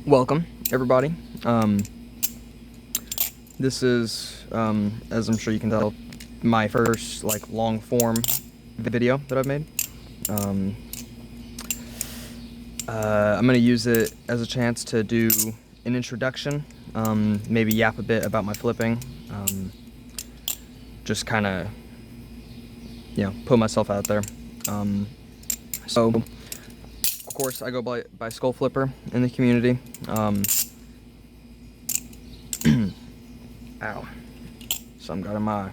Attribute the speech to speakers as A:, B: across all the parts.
A: Welcome, everybody. This is, as I'm sure you can tell, my first long form video that I've made. I'm gonna use it as a chance to do an introduction, maybe yap a bit about my flipping, just kind of, put myself out there. So, of course, I go by Skull Flipper in the community. Ow. Some got in my eye.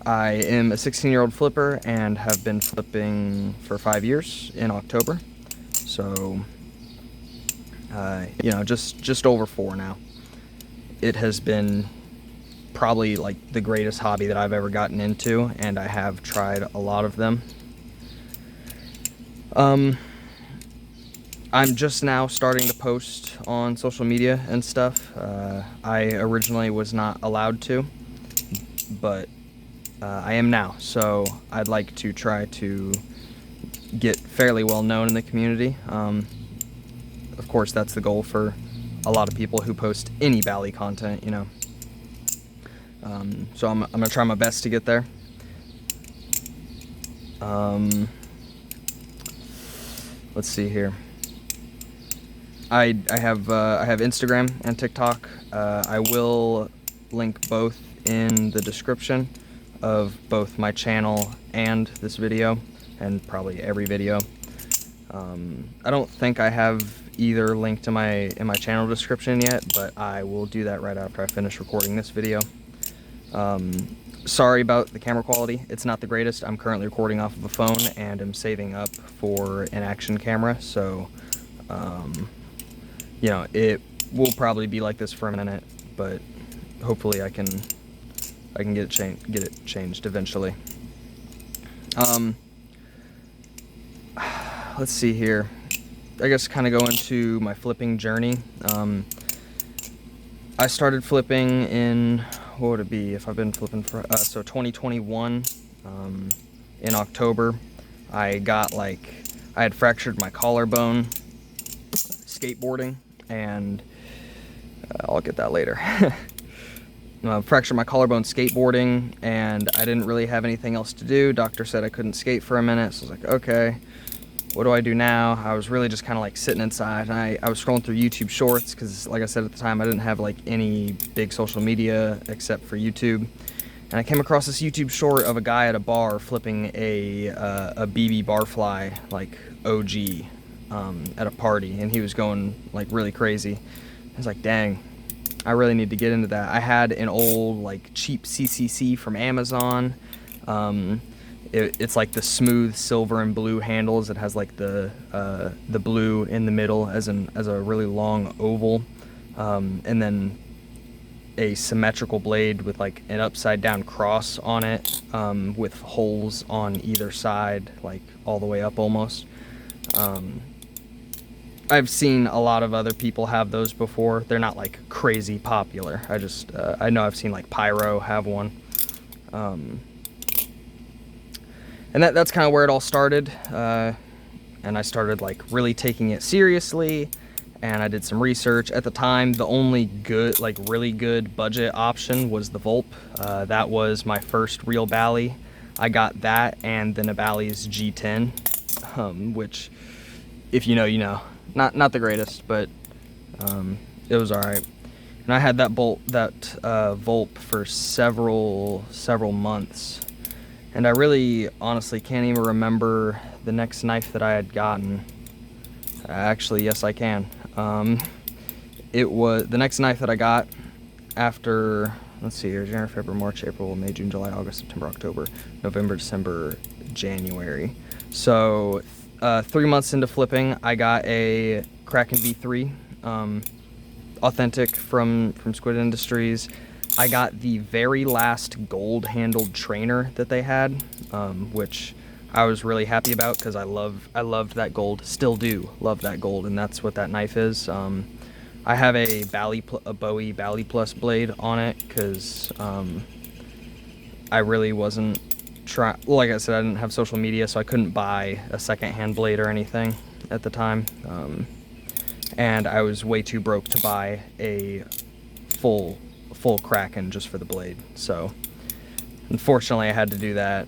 A: I am a 16-year-old flipper and have been flipping for 5 years in October. So, just over 4 now. It has been probably the greatest hobby that I've ever gotten into, and I have tried a lot of them. I'm just now starting to post on social media and stuff. I originally was not allowed to, but I am now, so I'd like to try to get fairly well known in the community. Of course, that's the goal for a lot of people who post any Bally content, So I'm gonna try my best to get there. Let's see here. I have Instagram and TikTok. I will link both in the description of both my channel and this video, and probably every video. I don't think I have either linked in my channel description yet, but I will do that right after I finish recording this video. Sorry about the camera quality. It's not the greatest. I'm currently recording off of a phone and am saving up for an action camera, so it will probably be like this for a minute, but hopefully I can get it changed eventually. Let's see here. I guess kind of go into my flipping journey. I started flipping in, what would it be if I've been flipping for, so 2021, in October. I had fractured my collarbone skateboarding, and I'll get that later. Fractured my collarbone skateboarding, and I didn't really have anything else to do. Doctor said I couldn't skate for a minute, so I was like, okay, what do I do now? I was really just kind of sitting inside, and I was scrolling through YouTube Shorts, because like I said at the time, I didn't have any big social media except for YouTube. And I came across this YouTube short of a guy at a bar flipping a BB barfly, OG, at a party, and he was going really crazy. I was like, dang, I really need to get into that. I had an old cheap CCC from Amazon. It's the smooth silver and blue handles. It has the blue in the middle as a really long oval, and then a symmetrical blade with an upside down cross on it, with holes on either side, all the way up almost. I've seen a lot of other people have those before. They're not crazy popular. I know I've seen Pyro have one. And that's kind of where it all started. And I started really taking it seriously, and I did some research. At the time, the only good, really good budget option was the Volp. That was my first real Bally. I got that and then a Bally's G10, which, if you know, you know. Not the greatest, but it was all right. And I had that Volp for several months, and I really honestly can't even remember the next knife that I had gotten. Actually, yes, I can. It was the next knife that I got after, let's see here, January, February, March, April, May, June, July, August, September, October, November, December, January. So 3 months into flipping, I got a Kraken V3, authentic from Squid Industries. I got the very last gold-handled trainer that they had, which I was really happy about because I loved that gold. Still do love that gold, and that's what that knife is. I have a Bowie Bally Plus blade on it because I really wasn't like I said, I didn't have social media, so I couldn't buy a second-hand blade or anything. at the time, and I was way too broke to buy a full Kraken just for the blade. So unfortunately I had to do that.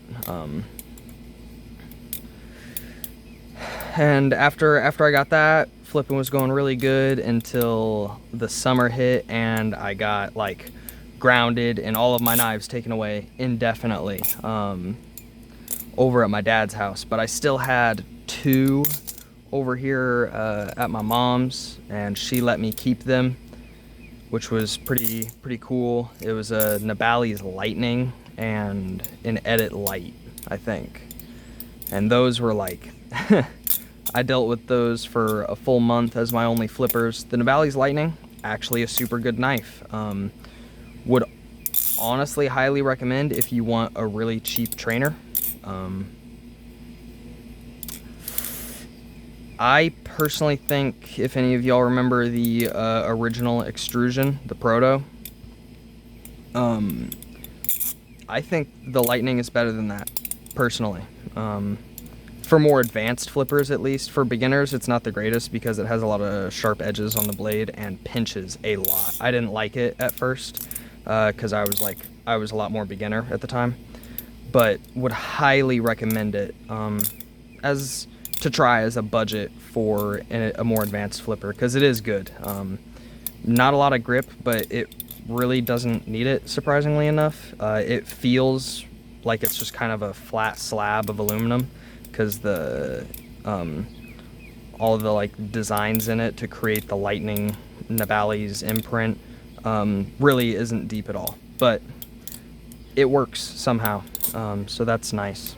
A: And after I got that, flipping was going really good until the summer hit, and I got like grounded and all of my knives taken away indefinitely over at my dad's house. But I still had 2 over here at my mom's, and she let me keep them, which was pretty cool. It was a Nibali's Lightning and an Edit Light, I think. And those were like I dealt with those for a full month as my only flippers. The Nibali's Lightning, actually a super good knife. Would honestly highly recommend if you want a really cheap trainer. I personally think, if any of y'all remember the original extrusion, the Proto, I think the Lightning is better than that, personally. For more advanced flippers, at least. For beginners, it's not the greatest because it has a lot of sharp edges on the blade and pinches a lot. I didn't like it at first because I was a lot more beginner at the time, but would highly recommend it as to try as a budget for a more advanced flipper, because it is good. Not a lot of grip, but it really doesn't need it, surprisingly enough. It feels like it's just kind of a flat slab of aluminum, because the all of the like designs in it to create the Lightning Nibali's imprint really isn't deep at all, but it works somehow, so that's nice.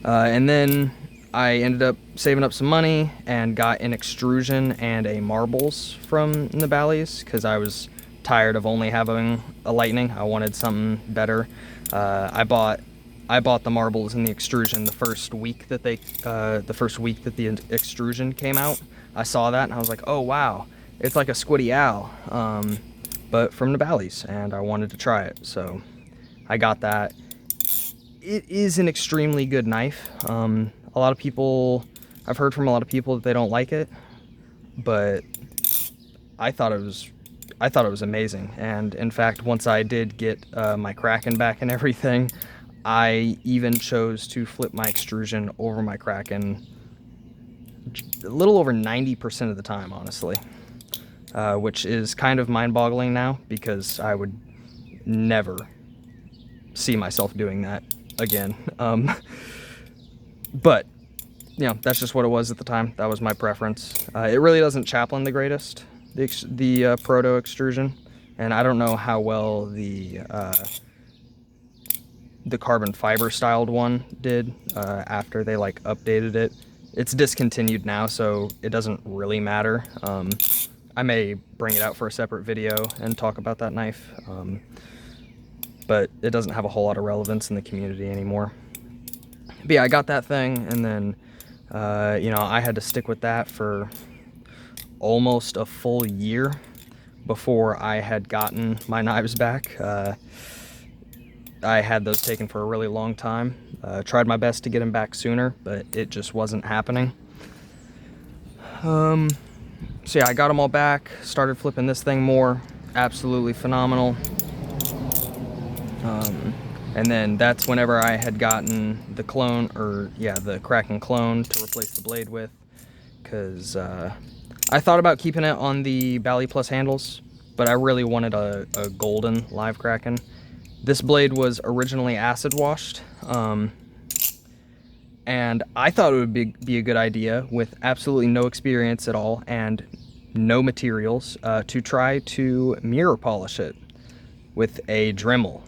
A: And then I ended up saving up some money and got an extrusion and a marbles from Nibali's, because I was tired of only having a Lightning. I wanted something better. I bought the marbles and the extrusion the first week that the extrusion came out. I saw that and I was like, oh wow, it's like a Squiddy Owl, but from Nibali's, and I wanted to try it, so I got that. It is an extremely good knife. I've heard from a lot of people that they don't like it, but I thought it was amazing. And in fact, once I did get my Kraken back and everything, I even chose to flip my extrusion over my Kraken a little over 90% of the time, honestly, which is kind of mind-boggling now, because I would never see myself doing that again. But you know, that's just what it was at the time. That was my preference. It really doesn't chaplain the greatest, the Proto extrusion, and I don't know how well the carbon fiber styled one did after they like updated it. It's discontinued now, so it doesn't really matter. I may bring it out for a separate video and talk about that knife, but it doesn't have a whole lot of relevance in the community anymore. But yeah, I got that thing, and then you know, I had to stick with that for almost a full year before I had gotten my knives back. I had those taken for a really long time. Tried my best to get them back sooner, but it just wasn't happening. So yeah, I got them all back, started flipping this thing more. Absolutely phenomenal. And then that's whenever I had gotten the clone, or yeah, the Kraken clone to replace the blade with, because I thought about keeping it on the Bally Plus handles, but I really wanted a golden live Kraken. This blade was originally acid washed, and I thought it would be a good idea, with absolutely no experience at all and no materials, to try to mirror polish it with a Dremel.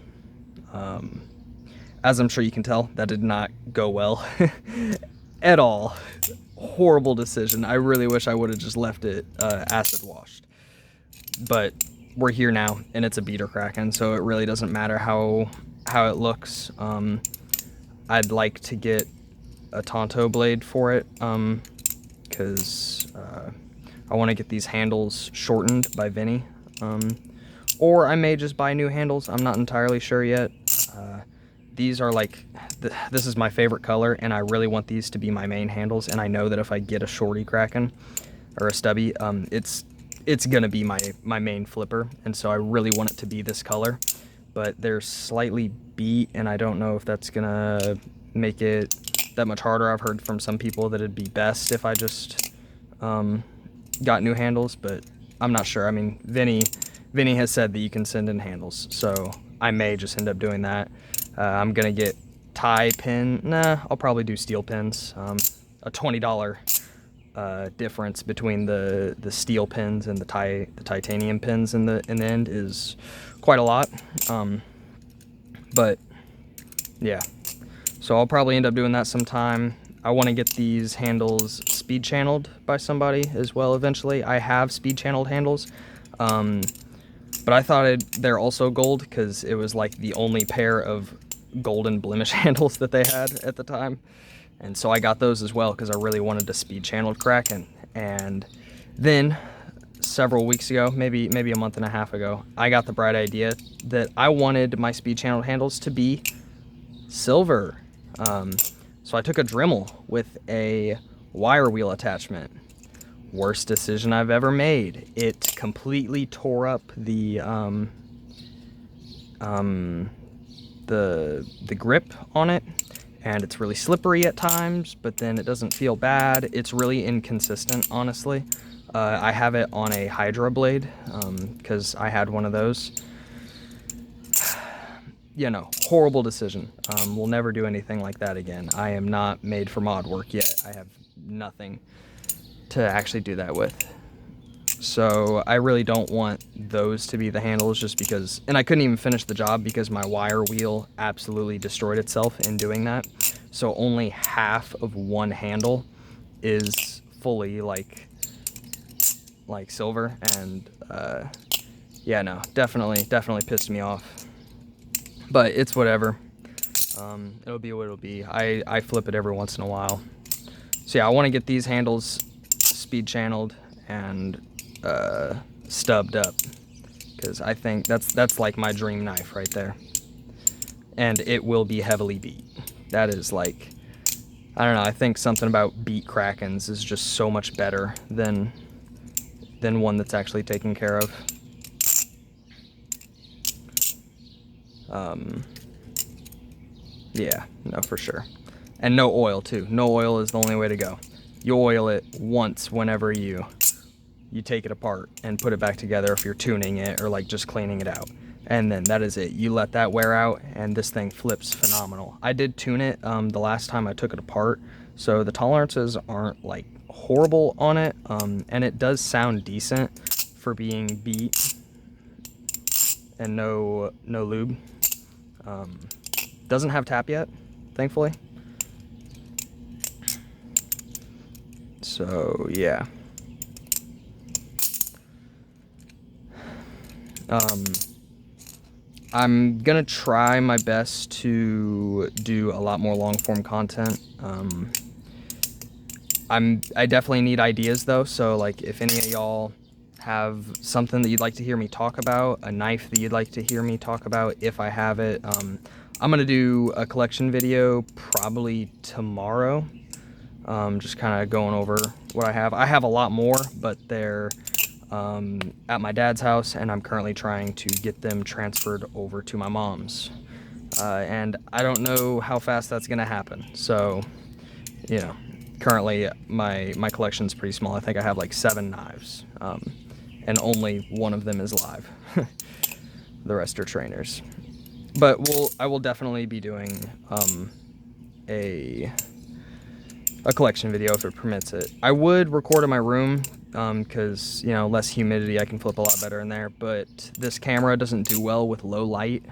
A: As I'm sure you can tell, that did not go well at all. Horrible decision. I really wish I would have just left it acid washed. But we're here now, and it's a beater Kraken, so it really doesn't matter how it looks. I'd like to get a Tonto blade for it, because I want to get these handles shortened by Vinny. Or I may just buy new handles. I'm not entirely sure yet. these are like, this is my favorite color, and I really want these to be my main handles, and I know that if I get a shorty Kraken or a stubby, it's gonna be my main flipper, and so I really want it to be this color. But they're slightly beat, and I don't know if that's gonna make it that much harder. I've heard from some people that it'd be best if I just got new handles, but I'm not sure. I mean, Vinny has said that you can send in handles, so I may just end up doing that. I'm gonna get tie pin. Nah, I'll probably do steel pins. A $20 difference between the steel pins and the titanium pins in the end is quite a lot. But yeah, so I'll probably end up doing that sometime. I want to get these handles speed channeled by somebody as well eventually. I have speed channeled handles, but I thought they're also gold because it was like the only pair of golden blemish handles that they had at the time. And so I got those as well because I really wanted to speed channeled Kraken. And then several weeks ago, maybe a month and a half ago, I got the bright idea that I wanted my speed channeled handles to be silver. So I took a Dremel with a wire wheel attachment. Worst decision I've ever made. It completely tore up the grip on it, and it's really slippery at times, but then it doesn't feel bad. It's really inconsistent, honestly. I have it on a Hydra blade because I had one of those. You know, horrible decision. We'll never do anything like that again. I am not made for mod work yet. I have nothing to actually do that with. So I really don't want those to be the handles just because, and I couldn't even finish the job because my wire wheel absolutely destroyed itself in doing that. So only half of one handle is fully like silver, and yeah, no, definitely pissed me off. But it's whatever. It'll be what it'll be. I flip it every once in a while. So yeah, I want to get these handles speed channeled and stubbed up because I think that's like my dream knife right there. And it will be heavily beat. That is like, I don't know, I think something about beat Krakens is just so much better than one that's actually taken care of. Yeah, no, for sure. And no oil too. No oil is the only way to go. You oil it once whenever you take it apart and put it back together if you're tuning it or like just cleaning it out. And then that is it. You let that wear out and this thing flips phenomenal. I did tune it the last time I took it apart, so the tolerances aren't like horrible on it, and it does sound decent for being beat and no lube. Doesn't have tap yet, thankfully. So yeah. I'm gonna try my best to do a lot more long form content. I definitely need ideas though, so like if any of y'all have something that you'd like to hear me talk about, a knife that you'd like to hear me talk about, if I have it, I'm gonna do a collection video probably tomorrow, just kind of going over what I have. I have a lot more, but they're at my dad's house, and I'm currently trying to get them transferred over to my mom's, and I don't know how fast that's gonna happen. So, you know, currently my collection's pretty small. I think I have like 7 knives, and only one of them is live. The rest are trainers. But I will definitely be doing a collection video if it permits it. I would record in my room because, you know, less humidity, I can flip a lot better in there, but this camera doesn't do well with low light.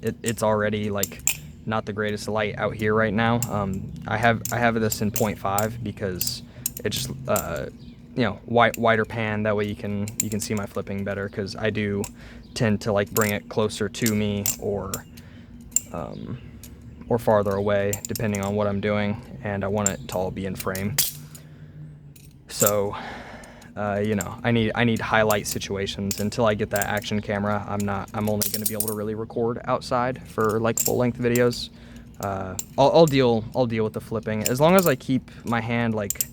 A: It's already like not the greatest light out here right now. I have this in 0.5 because it just you know, wider pan, that way you can see my flipping better, because I do tend to like bring it closer to me or farther away depending on what I'm doing, and I want it to all be in frame. So You know, I need highlight situations. Until I get that action camera, I'm only going to be able to really record outside for like full length videos. I'll deal with the flipping as long as I keep my hand like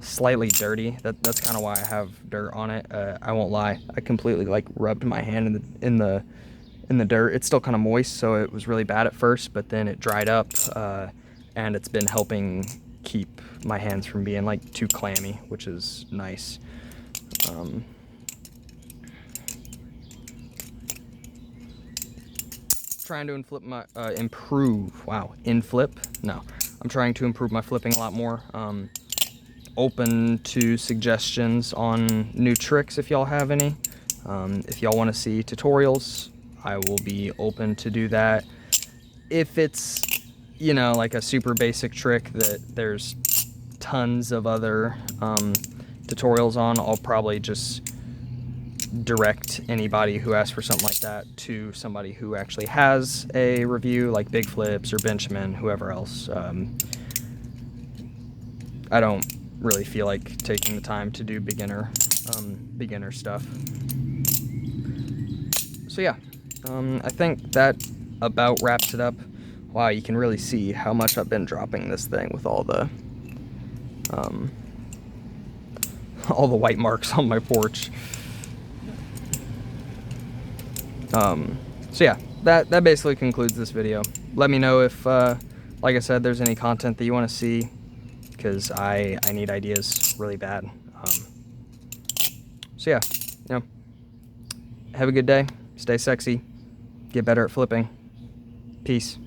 A: slightly dirty. That's kind of why I have dirt on it. I won't lie, I completely like rubbed my hand in the dirt. It's still kind of moist, so it was really bad at first, but then it dried up, and it's been helping keep my hands from being like too clammy, which is nice. Trying to I'm trying to improve my flipping a lot more. Open to suggestions on new tricks if y'all have any. If y'all want to see tutorials, I will be open to do that. If it's, you know, like a super basic trick that there's tons of other tutorials on, I'll probably just direct anybody who asks for something like that to somebody who actually has a review, like Big Flips or Benjamin, whoever else. I don't really feel like taking the time to do beginner stuff. So yeah, I think that about wraps it up. Wow, you can really see how much I've been dropping this thing with all the white marks on my porch. So yeah, that basically concludes this video. Let me know if, like I said, there's any content that you want to see, because I need ideas really bad. So yeah, you know, have a good day, stay sexy, get better at flipping. Peace.